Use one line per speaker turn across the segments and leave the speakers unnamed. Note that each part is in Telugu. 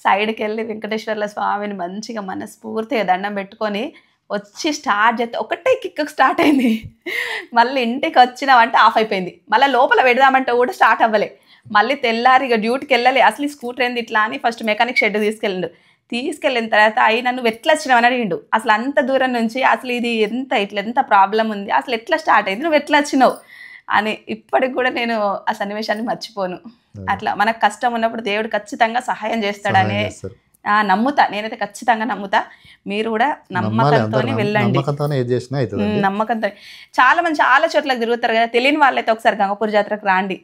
సైడ్కి వెళ్ళి వెంకటేశ్వర్ల స్వామిని మంచిగా మనస్ఫూర్తిగా దండం పెట్టుకొని వచ్చి స్టార్ట్ చేస్తే ఒకటే కిక్ స్టార్ట్ అయింది. మళ్ళీ ఇంటికి వచ్చినామంటే ఆఫ్ అయిపోయింది. మళ్ళీ లోపల పెడదామంటే కూడా స్టార్ట్ అవ్వలే. మళ్ళీ తెల్లారి ఇక డ్యూటీకి వెళ్ళాలి. అసలు ఈ స్కూటర్ ఏంది ఇట్లా అని ఫస్ట్ మెకానిక్ షెడ్ తీసుకెళ్ళిన తర్వాత అయినా నువ్వు ఎట్లా వచ్చినావని అడిగిండు. అసలు అంత దూరం నుంచి అసలు ఇది ఎంత ప్రాబ్లం ఉంది, అసలు ఎట్లా స్టార్ట్ అయింది, నువ్వు ఎట్లా వచ్చినావు అని ఇప్పటికి కూడా నేను ఆ సన్నివేశాన్ని మర్చిపోను. అట్లా మనకు కష్టం ఉన్నప్పుడు దేవుడు ఖచ్చితంగా సహాయం చేస్తాడనే నమ్ముతా. నేనైతే ఖచ్చితంగా నమ్ముతా. మీరు కూడా నమ్మకంతో వెళ్ళండి. నమ్మకంతో చాలా మంది చాలా చోట్లకు తిరుగుతారు కదా, తెలియని వాళ్ళైతే ఒకసారి గంగపూర్ జాతరకు రాండి.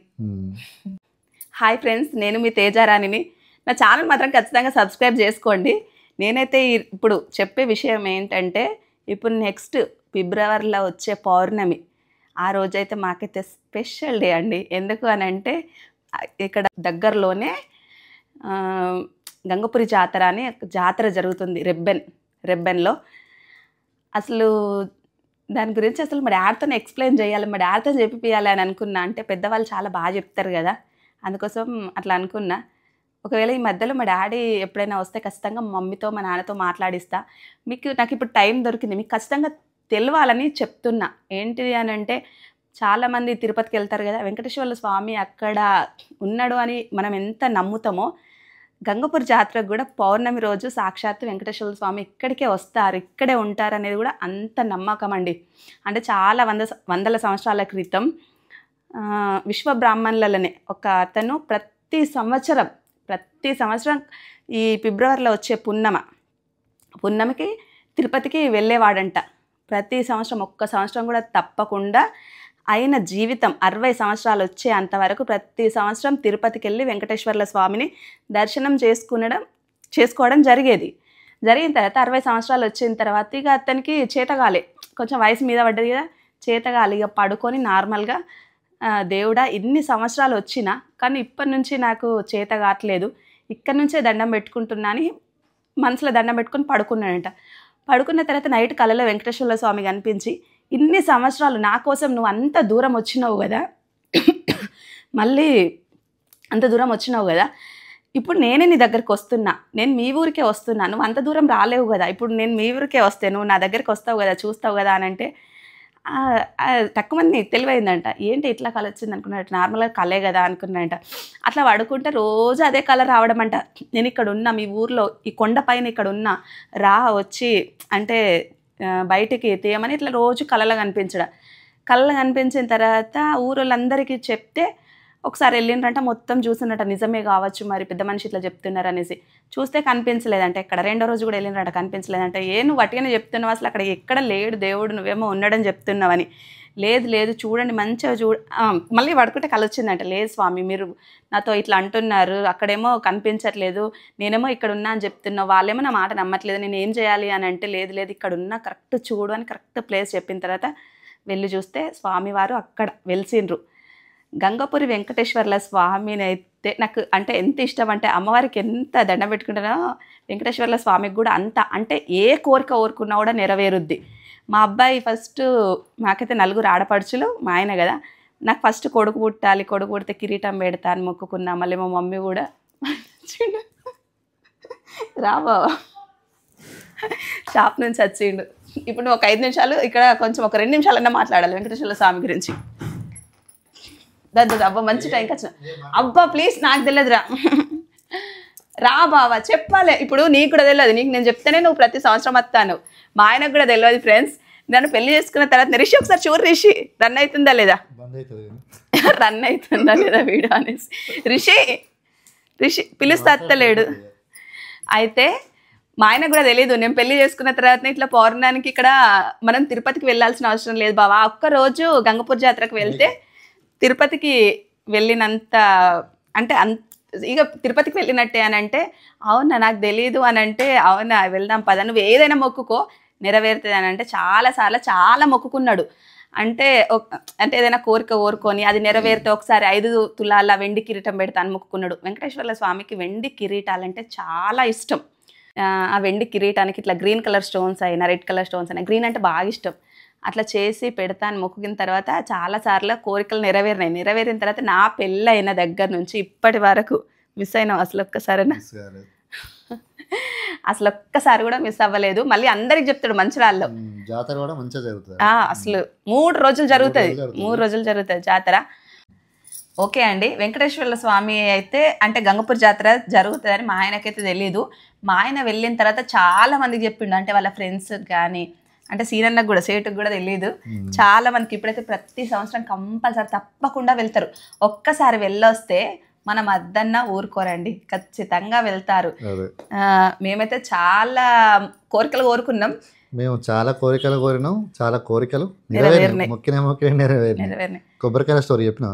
హాయ్ ఫ్రెండ్స్, నేను మీ తేజారాణిని. నా ఛానల్ మాత్రం ఖచ్చితంగా సబ్స్క్రైబ్ చేసుకోండి. నేనైతే ఇప్పుడు చెప్పే విషయం ఏంటంటే, ఇప్పుడు నెక్స్ట్ ఫిబ్రవరిలో వచ్చే పౌర్ణమి, ఆ రోజైతే మాకైతే స్పెషల్ డే అండి. ఎందుకు అని అంటే ఇక్కడ దగ్గరలోనే గంగపురి జాతర అని జాతర జరుగుతుంది రెబ్బెన్లో. అసలు దాని గురించి అసలు మా డాడీతో ఎక్స్ప్లెయిన్ చేయాలి, మా డాడీతో చెప్పిపియాలి అని అనుకున్నా. అంటే పెద్దవాళ్ళు చాలా బాగా చెప్తారు కదా, అందుకోసం అట్లా అనుకున్నా. ఒకవేళ ఈ మధ్యలో మా డాడీ ఎప్పుడైనా వస్తే ఖచ్చితంగా మా మమ్మీతో మా నాన్నతో మాట్లాడిస్తా. నాకు ఇప్పుడు టైం దొరికింది, మీకు ఖచ్చితంగా తెలవాలని చెప్తున్నా. ఏంటిది అని అంటే, చాలామంది తిరుపతికి వెళ్తారు కదా, వెంకటేశ్వర్ల స్వామి అక్కడ ఉన్నాడు అని మనం ఎంత నమ్ముతామో, గంగపూర్ జాతరకు కూడా పౌర్ణమి రోజు సాక్షాత్తు వెంకటేశ్వర స్వామి ఇక్కడికే వస్తారు, ఇక్కడే ఉంటారు అనేది కూడా అంత నమ్మకం అండి. అంటే చాలా వందల సంవత్సరాల క్రితం విశ్వబ్రాహ్మణులనే ఒక అతను ప్రతి సంవత్సరం ఈ ఫిబ్రవరిలో వచ్చే పున్నమికి తిరుపతికి వెళ్ళేవాడంట. ప్రతి సంవత్సరం, ఒక్క సంవత్సరం కూడా తప్పకుండా ఆయన జీవితం 60 సంవత్సరాలు వచ్చే అంతవరకు ప్రతి సంవత్సరం తిరుపతికి వెళ్ళి వెంకటేశ్వర్ల స్వామిని దర్శనం చేసుకోవడం జరిగిన తర్వాత 60 సంవత్సరాలు వచ్చిన తర్వాత ఇక అతనికి చేతగాలే, కొంచెం వయసు మీద పడ్డది కదా, చేతగాలి ఇక పడుకొని నార్మల్గా దేవుడా ఇన్ని సంవత్సరాలు వచ్చినా కానీ ఇప్పటి నుంచి నాకు చేత కావట్లేదు, ఇక్కడి నుంచే దండం పెట్టుకుంటున్నా అని మనసులో దండం పెట్టుకొని పడుకున్నాడంట. పడుకున్న తర్వాత నైట్ కలలో వెంకటేశ్వర్ల స్వామి కనిపించి, ఇన్ని సంవత్సరాలు నా కోసం నువ్వు అంత దూరం వచ్చినావు కదా, మళ్ళీ అంత దూరం వచ్చినావు కదా, ఇప్పుడు నేనే నీ దగ్గరికి వస్తున్నా, నేను మీ ఊరికే వస్తున్నా, నువ్వు అంత దూరం రాలేవు కదా, ఇప్పుడు నేను మీ ఊరికే వస్తే నువ్వు నా దగ్గరికి వస్తావు కదా, చూస్తావు కదా అని అంటే తక్కువ మంది తెలివైందంట. ఏంటి ఇట్లా కళ వచ్చింది అనుకున్నాడు, నార్మల్గా కళే కదా అనుకున్నాడంట. అట్లా పడుకుంటే రోజు అదే కళ రావడం అంట. నేను ఇక్కడ ఉన్నా, మీ ఊర్లో ఈ కొండ పైన ఇక్కడ ఉన్నా, వచ్చి అంటే బయటికి తీయమని ఇట్లా రోజు కళలో కనిపించిన తర్వాత ఊరోళ్ళందరికీ చెప్తే ఒకసారి వెళ్ళిండ్రంట, మొత్తం చూసినట్ట నిజమే కావచ్చు మరి పెద్ద మనిషి ఇట్లా చెప్తున్నారు అనేసి. చూస్తే కనిపించలేదంటే ఎక్కడ. రెండో రోజు కూడా వెళ్ళిండ్రంట, కనిపించలేదంటే. నువ్వు వట్టిగానే చెప్తున్నావు, అసలు అక్కడ ఎక్కడ లేడు దేవుడు, నువ్వేమో ఉన్నాడని చెప్తున్నావని. లేదు చూడండి మంచిగా మళ్ళీ పడుకుంటే కళ వచ్చిందంట. లేదు స్వామి, మీరు నాతో ఇట్లా అంటున్నారు, అక్కడేమో కనిపించట్లేదు, నేనేమో ఇక్కడ ఉన్నా అని చెప్తున్నావు, వాళ్ళేమో నా మాట నమ్మట్లేదు, నేను ఏం చేయాలి అని అంటే, లేదు ఇక్కడ ఉన్నా కరెక్ట్ చూడు అని కరెక్ట్ ప్లేస్ చెప్పిన తర్వాత వెళ్ళి చూస్తే స్వామివారు అక్కడ వెలిసిండ్రు. గంగపురి వెంకటేశ్వర్ల స్వామిని అయితే నాకు అంటే ఎంత ఇష్టం అంటే, అమ్మవారికి ఎంత దండం పెట్టుకుంటానో వెంకటేశ్వర్ల స్వామికి కూడా అంత. అంటే ఏ కోరిక కోరుకున్నా కూడా నెరవేరుద్ది. మా అబ్బాయి ఫస్ట్, మాకైతే 4 ఆడపడుచులు, మా ఆయన కదా, నాకు ఫస్ట్ కొడుకు పుట్టాలి, కొడుకు పుడితే కిరీటం పెడతా అని మొక్కుకున్నా. మళ్ళీ మా మమ్మీ కూడా రా బావా షాప్ నుంచి వచ్చిండు. ఇప్పుడు నువ్వు ఒక 5 నిమిషాలు ఇక్కడ కొంచెం ఒక 2 నిమిషాలన్నా మాట్లాడాలి వెంకటేశ్వర్ల స్వామి గురించి. అబ్బా మంచి టైంకి వచ్చిన. అబ్బా ప్లీజ్, నాకు తెలియదురా, రా బావా చెప్పాలి. ఇప్పుడు నీకు కూడా తెలియదు, నీకు నేను చెప్తేనే నువ్వు ప్రతి సంవత్సరం వస్తాను. మా ఆయనకు కూడా తెలియదు ఫ్రెండ్స్. నన్ను పెళ్లి చేసుకున్న తర్వాత రిషి ఒకసారి చూడు, రిషి రన్ అవుతుందా లేదా వీడియో అనేసి రిషి పిలుస్తే అత్తలేడు. అయితే మా ఆయన కూడా తెలీదు, నేను పెళ్లి చేసుకున్న తర్వాత ఇట్లా పౌర్ణానికి ఇక్కడ మనం తిరుపతికి వెళ్ళాల్సిన అవసరం లేదు బావా, ఒక్కరోజు గంగపూర్ జాతరకు వెళ్తే తిరుపతికి వెళ్ళినంత అంటే ఇక తిరుపతికి వెళ్ళినట్టే అని అంటే, అవునా నాకు తెలీదు అని అంటే, అవునా వెళ్దాం పద, నువ్వు ఏదైనా మొక్కుకో నెరవేరుతుంది అని అంటే, చాలాసార్లు చాలా మొక్కుకున్నాడు. అంటే ఏదైనా కోరుకొని అది నెరవేరితే ఒకసారి 5 తులాల వెండి కిరీటం పెడతాను మొక్కుకున్నాడు. వెంకటేశ్వర్ల స్వామికి వెండి కిరీటాలంటే చాలా ఇష్టం. ఆ వెండి కిరీటానికి ఇట్లా గ్రీన్ కలర్ స్టోన్స్ అయినా రెడ్ కలర్ స్టోన్స్ అయినా, గ్రీన్ అంటే బాగా ఇష్టం, అట్లా చేసి పెడతాను మొక్కుకిన తర్వాత చాలాసార్లు కోరికలు నెరవేరిన తర్వాత నా పెళ్ళి అయిన దగ్గర నుంచి ఇప్పటి వరకు మిస్ అయినావు అసలు ఒక్కసారైనా? అసలు ఒక్కసారి కూడా మిస్ అవ్వలేదు. మళ్ళీ అందరికి చెప్తాడు మంచిరాల్లో.
జాతర కూడా మంచిగా జరుగుతుంది.
అసలు 3 రోజులు జరుగుతుంది. 3 రోజులు జరుగుతుంది జాతర. ఓకే అండి. వెంకటేశ్వర స్వామి అయితే అంటే గంగపూర్ జాతర జరుగుతుందని మా ఆయనకైతే తెలియదు. మా ఆయన వెళ్ళిన తర్వాత చాలా మందికి చెప్పిండు. అంటే వాళ్ళ ఫ్రెండ్స్ కానీ అంటే సీనన్నకు కూడా సేటుకు కూడా తెలియదు. చాలా మందికి ఇప్పుడైతే ప్రతి సంవత్సరం కంపల్సరీ తప్పకుండా వెళ్తారు. ఒక్కసారి వెళ్ళొస్తే మనం అద్దన్నా ఊరుకోరండి, ఖచ్చితంగా వెళ్తారు. మేమైతే చాలా కోరికలు కోరుకున్నాం.
మేము చాలా కోరికలు కోరినాం, చాలా కోరికలు నెరవేరినాయి. మొక్కిన నెరవేరినాయి. కొబ్బరికాయల స్టోరీ చెప్పినా?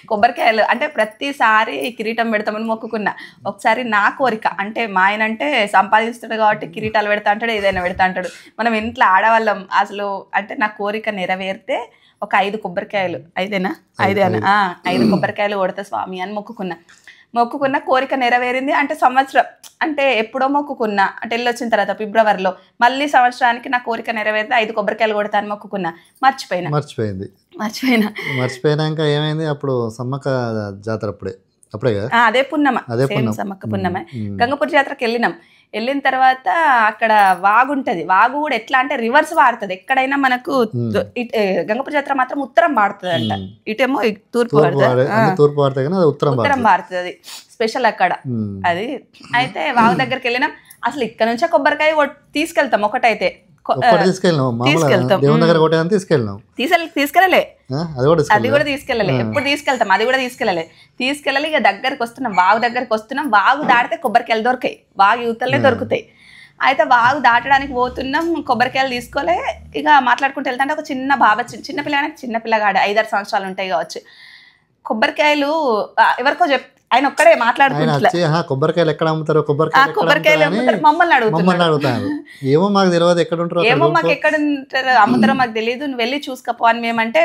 కొబ్బరికాయలు అంటే ప్రతిసారి కిరీటం పెడతామని మొక్కుకున్నా. ఒకసారి నా కోరిక అంటే మా ఆయన అంటే సంపాదిస్తాడు కాబట్టి కిరీటాలు పెడతా అంటాడు, ఏదైనా పెడతా అంటాడు. మనం ఇంట్లో ఆడవాళ్ళం. అసలు అంటే నా కోరిక నెరవేరితే ఒక 5 కొబ్బరికాయలు, 5 కొబ్బరికాయలు కొడతా స్వామి అని మొక్కుకున్న కోరిక నెరవేరింది. అంటే సంవత్సరం అంటే ఎప్పుడో మొక్కుకున్నా అంటే వెళ్ళొచ్చిన తర్వాత ఫిబ్రవరిలో మళ్ళీ సంవత్సరానికి నా కోరిక నెరవేరితే 5 కొబ్బరికాయలు కొడతా అని మొక్కుకున్నా.
మర్చిపోయినాక ఏమైంది? అప్పుడు సమ్మక్క జాతర అప్పుడే కదా?
అదే పున్నమ, సమ్మక్క పున్నమ. గంగపూర్ జాతరకి వెళ్ళిన తర్వాత అక్కడ వాగు ఉంటది. వాగు కూడా ఎట్లా అంటే రివర్స్ వాడుతుంది. ఎక్కడైనా మనకు గంగపూర్ జాతర మాత్రం ఉత్తరం వాడుతుంది అంట, ఇటేమో తూర్పు ఉత్తరం వాడుతుంది. స్పెషల్ అక్కడ అది. అయితే వాగు దగ్గరికి వెళ్ళినాం. అసలు ఇక్కడ నుంచే కొబ్బరికాయ తీసుకెళ్తాం. ఒకటైతే తీసుకెళ్ళలే, అది కూడా తీసుకెళ్ళలే. ఎప్పుడు తీసుకెళ్తాం, అది కూడా తీసుకెళ్ళాలి. ఇక దగ్గరికి వస్తున్నాం, వాగు దగ్గరికి వస్తున్నాం. వాగు దాటితే కొబ్బరికాయలు దొరికాయి, వాగు యువతలే దొరుకుతాయి. అయితే వాగు దాటడానికి పోతున్నాం, కొబ్బరికాయలు తీసుకోలే. ఇక మాట్లాడుకుంటూ వెళ్తా ఒక చిన్న బాబా, చిన్నపిల్లగాడు 5-6 సంవత్సరాలు ఉంటాయి కావచ్చు. కొబ్బరికాయలు ఎవరికో ఆయన ఒక్కడే మాట్లాడుకుంటున్నారు.
కొబ్బరికాయలు ఎక్కడ అమ్ముతారు,
కొబ్బరికాయలు మమ్మల్ని అడుగుతారు.
ఏమో మాకు తెలియదు ఎక్కడ ఉంటారు,
అమ్ముతారో మాకు తెలియదు, నువ్వు వెళ్ళి చూసుకోపో అని మేమంటే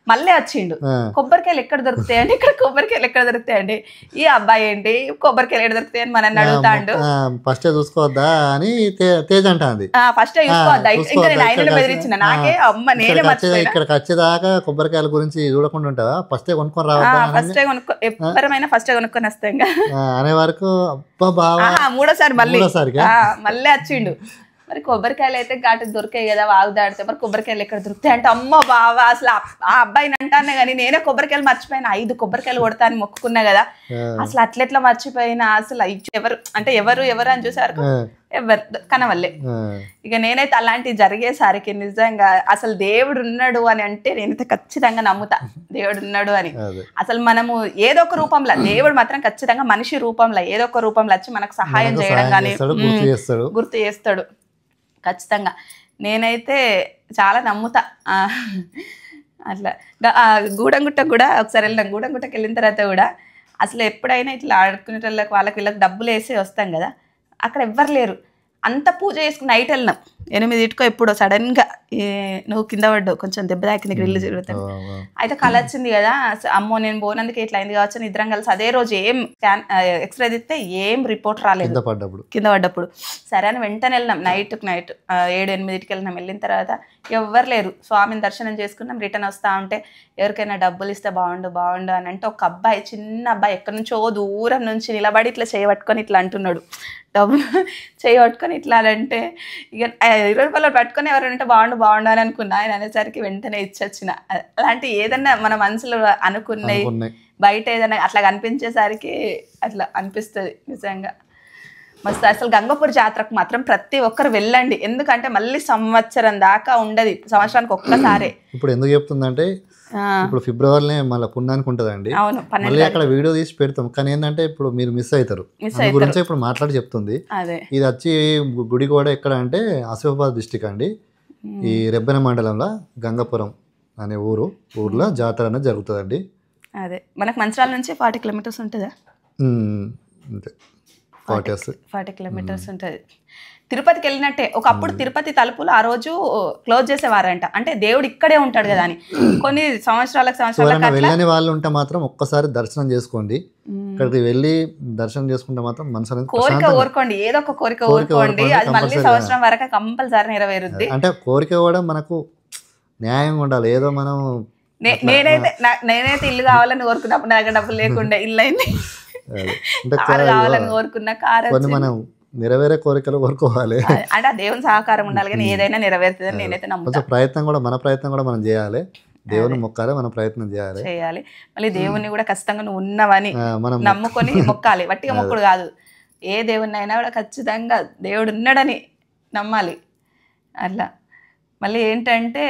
మళ్ళీ వచ్చిండు. కొబ్బరికాయలు ఎక్కడ దొరుకుతాయండి, ఇక్కడ కొబ్బరికాయలు ఎక్కడ దొరుకుతాయండి, ఈ అబ్బాయి ఏంటి కొబ్బరికాయలు ఎక్కడ దొరుకుతాయి అని మనల్ని అడుగుతాండు.
ఫస్ట్ చూసుకోవద్దా అని తేజ అంటాంది.
ఫస్ట్ చూసుకోవద్దా, ఇంకా నేను ఆయనను బెదిరించిన. నాకే అమ్మ నేనే
ఇక్కడికి వచ్చేదాకా కొబ్బరికాయల గురించి చూడకుండా ఉంటావా, ఫస్టే కొనుక్కొని రావద్దా,
ఎవరమైనా ఫస్టే కొనుక్కొని వస్తాం
అనే వరకు
మూడోసారి మళ్ళీ వచ్చిండు. మరి కొబ్బరికాయలు అయితే ఘాటు దొరికాయి కదా వాగు దాడితే, మరి కొబ్బరికాయలు ఎక్కడ దొరుకుతాయి అంటే అమ్మ బావా అసలు ఆ అబ్బాయిని అంటానే కానీ నేనే కొబ్బరికాయలు మర్చిపోయినా. 5 కొబ్బరికాయలు కొడతా అని మొక్కుకున్నా కదా, అసలు అట్లెట్లా మర్చిపోయినా. అసలు ఎవరు అంటే ఎవరు అని చూసేవారు ఎవరు కనవల్లే. ఇక నేనైతే అలాంటివి జరిగేసరికి నిజంగా అసలు దేవుడు ఉన్నాడు అని అంటే నేనైతే ఖచ్చితంగా నమ్ముతా, దేవుడు ఉన్నాడు అని. అసలు మనము ఏదో ఒక రూపంలో, దేవుడు మాత్రం ఖచ్చితంగా మనిషి రూపంలో ఏదో ఒక రూపంలో వచ్చి మనకు సహాయం చేయడం కానీ గుర్తు చేస్తాడు ఖచ్చితంగా. నేనైతే చాలా నమ్ముతా అట్లా. గూడెంగుట్టకు కూడా ఒకసారి వెళ్ళినాం. గూడెంగుట్టకి వెళ్ళిన తర్వాత కూడా అసలు ఎప్పుడైనా ఇట్లా ఆడుకునే వాళ్ళకి డబ్బులు వేసి వస్తాం కదా, అక్కడ ఎవ్వరు లేరు. అంత పూజ చేసుకుని నైట్ వెళ్ళినాం 8 ఎప్పుడో సడన్గా నువ్వు కింద పడ్డావు, కొంచెం దెబ్బ తాకింది, గ్రిల్లు జరుగుతాను. అయితే కళ వచ్చింది కదా, అమ్మో నేను పోనందుకే ఇట్లా అయింది కావచ్చు. ఇద్దరం కలిసి అదే రోజు ఎక్స్రే తీస్తే ఏం రిపోర్ట్ రాలేదు కింద పడ్డప్పుడు. సరే అని వెంటనే వెళ్ళినాం. నైట్ 7-8 వెళ్ళినాం. వెళ్ళిన తర్వాత ఎవ్వరు లేరు. స్వామిని దర్శనం చేసుకున్నాం. రిటర్న్ వస్తా ఉంటే ఎవరికైనా డబ్బులు ఇస్తే బాగుండు అని అంటే ఒక అబ్బాయి, చిన్న అబ్బాయి ఎక్కడి నుంచో దూరం నుంచి నిలబడి ఇట్లా చేయబట్టుకొని ఇట్లా అంటున్నాడు. డబ్బులు చేయబట్టుకొని ఇట్లా అంటే ఇక 20 రూపాయలు పట్టుకొని ఎవరైనా ఉంటే బాగుండు అని అనుకున్నా. ఆయన అనేసరికి వెంటనే ఇచ్చొచ్చిన. అలాంటి ఏదన్నా మన మనసులో అనుకున్నాయి బయట ఏదైనా అట్లా కనిపించేసరికి అట్లా అనిపిస్తుంది నిజంగా మస్తు. అసలు గంగపూర్ జాతరకు మాత్రం ప్రతి ఒక్కరు వెళ్ళండి, ఎందుకంటే మళ్ళీ సంవత్సరం దాకా ఉండదు, సంవత్సరానికి ఒక్కసారే.
ఇప్పుడు ఎందుకు చెప్తుందంటే ఇప్పుడు ఫిబ్రవరిలో మళ్ళీ పుణ్యానికి ఉంటుందండి, మళ్ళీ అక్కడ వీడియో తీసి పెడతాం. కానీ ఏంటంటే ఇప్పుడు మీరు మిస్ అవుతారు, దాని గురించి ఇప్పుడు మాట్లాడి చెప్తుంది. ఇది వచ్చి గుడి కూడా ఎక్కడ అంటే ఆసిఫాబాద్ డిస్టిక్ అండి, ఈ రెబ్బెన మండలంలో గంగపురం అనే ఊర్లో జాతర అనేది జరుగుతుందండి.
అదే మనకు మంచిర్యాల నుంచి 40 కిలోమీటర్స్ ఉంటుందా?
అంతే,
40 కిలోమీటర్స్ ఉంటుంది. తిరుపతికి వెళ్ళినట్టే. ఒకప్పుడు తిరుపతి తలుపులు ఆ రోజు క్లోజ్ చేసేవారంట, అంటే దేవుడు ఇక్కడే ఉంటాడు కదా అని. కొన్ని సంవత్సరాలకు
వెళ్ళని వాళ్ళు ఉంటే మాత్రం ఒక్కసారి దర్శనం చేసుకోండి. ఇక్కడికి వెళ్ళి దర్శనం చేసుకుంటే మాత్రం మనసు
కోరిక కోరుకోండి, ఏదో ఒక కోరిక కోరుకోండి, అది మళ్ళీ సంవత్సరం వరకు కంపల్సరీ నెరవేరుద్ది.
అంటే కోరిక కూడా మనకు న్యాయంగా ఉండాలి. ఏదో మనం
నేనైతే ఇల్లు కావాలని కోరుకున్నప్పుడు నాకు డబ్బులు లేకుండా ఇల్లు అయింది. కారు కావాలని కోరుకున్న కారు
కొన్ని మనం నెరవేరే కోరికలు కోరుకోవాలి,
అంటే ఆ దేవుని సహకారం ఉండాలి, కానీ ఏదైనా నెరవేరుతుందని నేనైతే నమ్ముతాను.
ప్రయత్నం కూడా మన ప్రయత్నం కూడా మనం చేయాలి, దేవుని మొక్కాలి, మన ప్రయత్నం చేయాలి.
మళ్ళీ దేవుణ్ణి కూడా ఖచ్చితంగా నువ్వు ఉన్నవని నమ్ముకొని మొక్కాలి, వట్టిగా మొక్కుడు కాదు. ఏ దేవుణ్ణి అయినా కూడా ఖచ్చితంగా దేవుడు ఉన్నాడని నమ్మాలి. అట్లా మళ్ళీ ఏంటంటే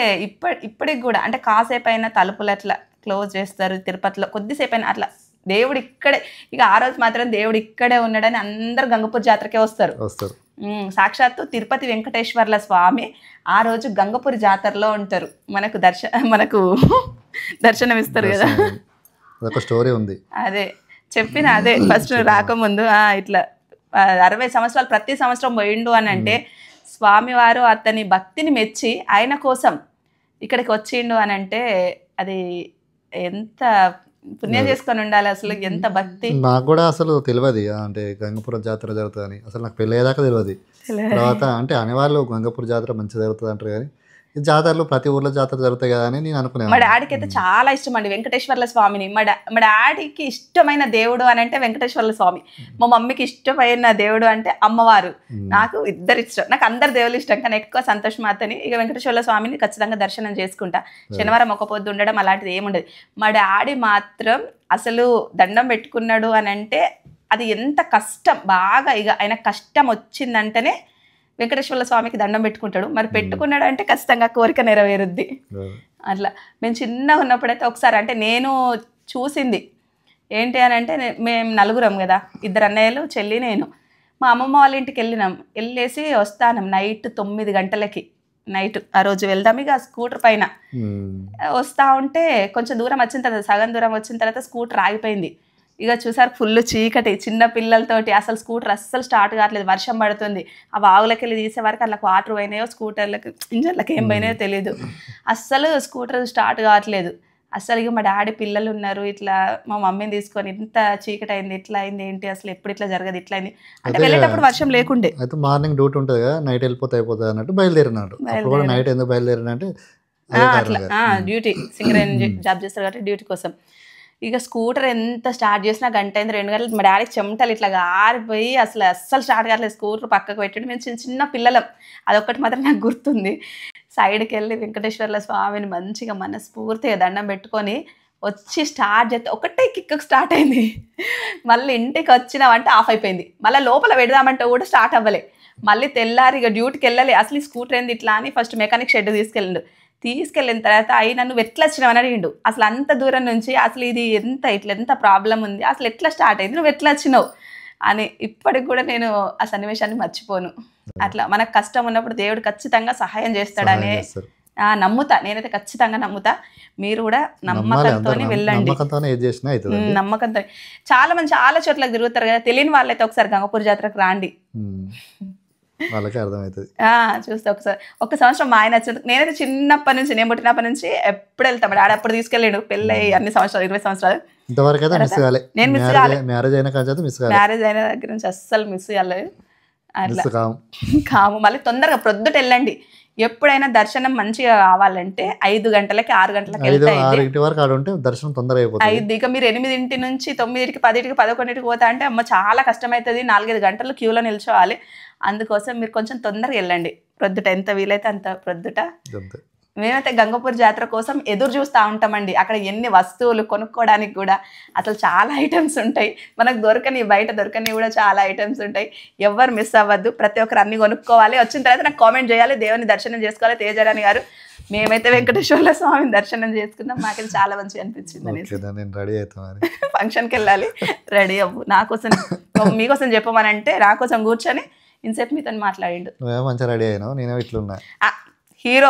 ఇప్పటికి కూడా అంటే కాసేపు అయినా తలుపులు అట్లా క్లోజ్ చేస్తారు తిరుపతిలో, కొద్దిసేపు అయినా అట్లా దేవుడు ఇక్కడే, ఇక ఆ రోజు మాత్రం దేవుడు ఇక్కడే ఉన్నాడని అందరు గంగపూర్ జాతరకే వస్తారు. సాక్షాత్తు తిరుపతి వెంకటేశ్వర్ల స్వామి ఆ రోజు గంగపూర్ జాతరలో ఉంటారు, మనకు దర్శనం ఇస్తారు కదా.
స్టోరీ ఉంది,
అదే చెప్పిన, అదే ఫస్ట్ రాకముందు ఇట్లా 60 సంవత్సరాలు ప్రతి సంవత్సరం పోయిండు అని అంటే స్వామివారు అతని భక్తిని మెచ్చి ఆయన కోసం ఇక్కడికి వచ్చిండు అని అంటే అది ఎంత పుణ్యం చేసుకొని ఉండాలి, అసలు ఎంత భక్తి.
నాకు కూడా అసలు తెలియదు అంటే గంగపురం జాతర జరుగుతుందని, అసలు నాకు పెళ్ళి అయ్యేదాకా తెలియదు. తర్వాత అంటే అనేవాళ్ళు గంగపూర్ జాతర మంచిగా జరుగుతుంది అంటారు, కానీ ఈ జాతరలు ప్రతి ఊర్లో జాతర జరుగుతాయి కదా అని నేను అనుకున్నాను.
మా డాడీకి అయితే చాలా ఇష్టం అండి వెంకటేశ్వర్ల స్వామిని. మా డాడీకి ఇష్టమైన దేవుడు అని అంటే వెంకటేశ్వర్ల స్వామి, మా మమ్మీకి ఇష్టమైన దేవుడు అంటే అమ్మవారు. నాకు ఇద్దరు ఇష్టం, నాకు అందరు దేవుళ్ళు ఇష్టం, కానీ ఎక్కువ సంతోష్ మాతని ఇక వెంకటేశ్వర్ల స్వామిని ఖచ్చితంగా దర్శనం చేసుకుంటా. శనివారం ఒక పొద్దు ఉండడం అలాంటిది ఏముండదు. మా డాడీ మాత్రం అసలు దండం పెట్టుకున్నాడు అని అంటే అది ఎంత కష్టం, బాగా ఇక ఆయన కష్టం వచ్చిందంటేనే వెంకటేశ్వర్ల స్వామికి దండం పెట్టుకుంటాడు. మరి పెట్టుకున్నాడు అంటే ఖచ్చితంగా కోరిక నెరవేరుద్ది. అట్లా మేము చిన్నగా ఉన్నప్పుడైతే ఒకసారి అంటే నేను చూసింది ఏంటి అని అంటే, మేము నలుగురం కదా, 2 అన్నయ్యలు చెల్లి నేను, మా అమ్మమ్మ వాళ్ళ ఇంటికి వెళ్ళేసి వస్తాను నైట్ 9 గంటలకి. నైట్ ఆ రోజు వెళ్దాం ఇక స్కూటర్ పైన వస్తూ ఉంటే కొంచెం దూరం వచ్చిన తర్వాత, సగం దూరం వచ్చిన తర్వాత స్కూటర్ ఆగిపోయింది. ఇక చూసారు ఫుల్ చీకటి, చిన్న పిల్లలతోటి అసలు స్కూటర్ అస్సలు స్టార్ట్ కావట్లేదు, వర్షం పడుతుంది. ఆ వాగులకి వెళ్ళి తీసే వరకు అలా వాటర్ పోయినాయో స్కూటర్లకు ఇంజన్లకు ఏం పోయినాయో తెలియదు, అస్సలు స్కూటర్ స్టార్ట్ కావట్లేదు. అస్సలు ఇక మా డాడీ పిల్లలు ఉన్నారు, ఇట్లా మా మమ్మీని తీసుకొని ఇంత చీకటి అయింది, ఇట్లా అయింది ఏంటి అసలు ఎప్పుడు ఇట్లా జరగదు, ఇట్లా అయింది అంటే వెళ్ళేటప్పుడు వర్షం లేకుండే.
అయితే మార్నింగ్ డ్యూటీ ఉంటుంది కదా, నైట్ వెళ్ళిపోతే అయిపోతుంది అన్నట్టు బయలుదేరినాడు. నైట్ ఎందుకు బయలుదేరిన అంటే
అట్లా డ్యూటీ సింగరేణి జాబ్ చేస్తారు కాబట్టి డ్యూటీ కోసం. ఇక స్కూటర్ ఎంత స్టార్ట్ చేసినా గంట అయింది 2 గంటలు, మా డాడీకి చెమటలు ఇట్లా ఆరిపోయి అస్సలు స్టార్ట్ కావట్లేదు. స్కూటర్ పక్కకు పెట్టాడు, మేము చిన్న పిల్లలం, అదొక్కటి మాత్రం నాకు గుర్తుంది. సైడ్కి వెళ్ళి వెంకటేశ్వర్ల స్వామిని మంచిగా మనస్ఫూర్తిగా దండం పెట్టుకొని వచ్చి స్టార్ట్ చేస్తే ఒకటే కిక్కు స్టార్ట్ అయింది. మళ్ళీ ఇంటికి వచ్చినామంటే ఆఫ్ అయిపోయింది. మళ్ళీ లోపల పెడదామంటే కూడా స్టార్ట్ అవ్వలే. మళ్ళీ తెల్లారి ఇక డ్యూటీకి వెళ్ళాలి. అసలు ఈ స్కూటర్ ఏంది ఇట్లా అని ఫస్ట్ మెకానిక్ షెడ్ తీసుకెళ్ళిన తర్వాత అయినా నువ్వు ఎట్లా వచ్చినావని అడిగిండు. అసలు అంత దూరం నుంచి అసలు ఇది ఎంత ప్రాబ్లం ఉంది, అసలు ఎట్లా స్టార్ట్ అయింది, నువ్వు ఎట్లా వచ్చినావు అని ఇప్పటికి కూడా నేను ఆ సన్నివేశాన్ని మర్చిపోను. అట్లా మనకు కష్టం ఉన్నప్పుడు దేవుడు ఖచ్చితంగా సహాయం చేస్తాడనే నమ్ముతా, నేనైతే ఖచ్చితంగా నమ్ముతా. మీరు కూడా నమ్మకంతో వెళ్ళండి, నమ్మకంతో. చాలా మంది చాలా చోట్లకు తిరుగుతారు కదా, తెలియని వాళ్ళైతే ఒకసారి గంగపూర్ జాతరకు రాండి,
వాళ్ళకి అర్థమవుతుంది.
చూస్తే ఒక సంవత్సరం మా ఆయన వచ్చింది. నేనైతే చిన్నప్పటి నుంచి, నేను పుట్టినప్పటి నుంచి ఎప్పుడు వెళ్తాం. డాడీ అప్పుడు తీసుకెళ్ళాడు, పెళ్ళి అన్ని సంవత్సరాలు 20 సంవత్సరాలు నేను మిస్ కాలేదు. మ్యారేజ్ అయిన దగ్గర నుంచి అస్సలు మిస్ కాలేదు. అట్లా కాము. మళ్ళీ తొందరగా ప్రొద్దుట వెళ్ళండి. ఎప్పుడైనా దర్శనం మంచిగా కావాలంటే 5 గంటలకి 6 గంటలకి
దర్శనం తొందరగా అయిపోతుంది.
ఇక మీరు 8 నుంచి 9కి 10కి 11కి పోతా అంటే అమ్మ చాలా కష్టమవుతుంది, 4-5 గంటలు క్యూలో నిల్చోవాలి. అందుకోసం మీరు కొంచెం తొందరగా వెళ్ళండి, ప్రొద్దుట ఎంత వీలైతే అంత ప్రొద్దుట. మేమైతే గంగపూర్ జాతర కోసం ఎదురు చూస్తూ ఉంటామండి. అక్కడ ఎన్ని వస్తువులు కొనుక్కోవడానికి కూడా అసలు చాలా ఐటమ్స్ ఉంటాయి, మనకు దొరకని బయట దొరకని కూడా చాలా ఐటమ్స్ ఉంటాయి. ఎవరు మిస్ అవ్వద్దు, ప్రతి ఒక్కరు అన్ని కొనుక్కోవాలి. వచ్చిన తర్వాత నాకు కామెంట్ చేయాలి, దేవుని దర్శనం చేసుకోవాలి. తేజరాణి గారు మేమైతే వెంకటేశ్వర్ల స్వామిని దర్శనం చేసుకున్నాం, మాకైతే చాలా మంచిగా అనిపించింది. ఫంక్షన్కి వెళ్ళాలి, రెడీ అవ్వు. నాకోసం మీకోసం చెప్పమనంటే నా కోసం కూర్చొని ఇంతసేపు మీతో మాట్లాడిండు. హీరో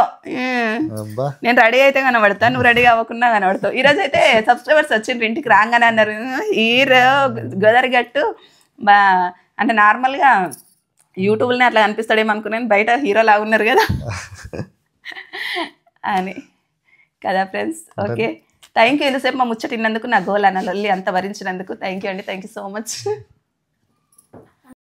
నేను రెడీ అయితే కనబడతా, నువ్వు రెడీ అవ్వకుండా కనబడతావు. ఈరోజు అయితే సబ్స్క్రైబర్స్ వచ్చిండ్రు, ఇంటికి రాగానే అన్నారు హీరో గోదావరిగట్టు అంటే నార్మల్గా యూట్యూబ్లోనే అట్లా కనిపిస్తాడేమో అనుకున్నాను, బయట హీరో లాగా ఉన్నారు కదా అని కదా ఫ్రెండ్స్. Okay, thank you. ఎంతసేపు మా ముచ్చటిన్నందుకు, నా గోల్ అన్న లొల్లి అంత భరించినందుకు థ్యాంక్ యూ అండి. Thank you so much.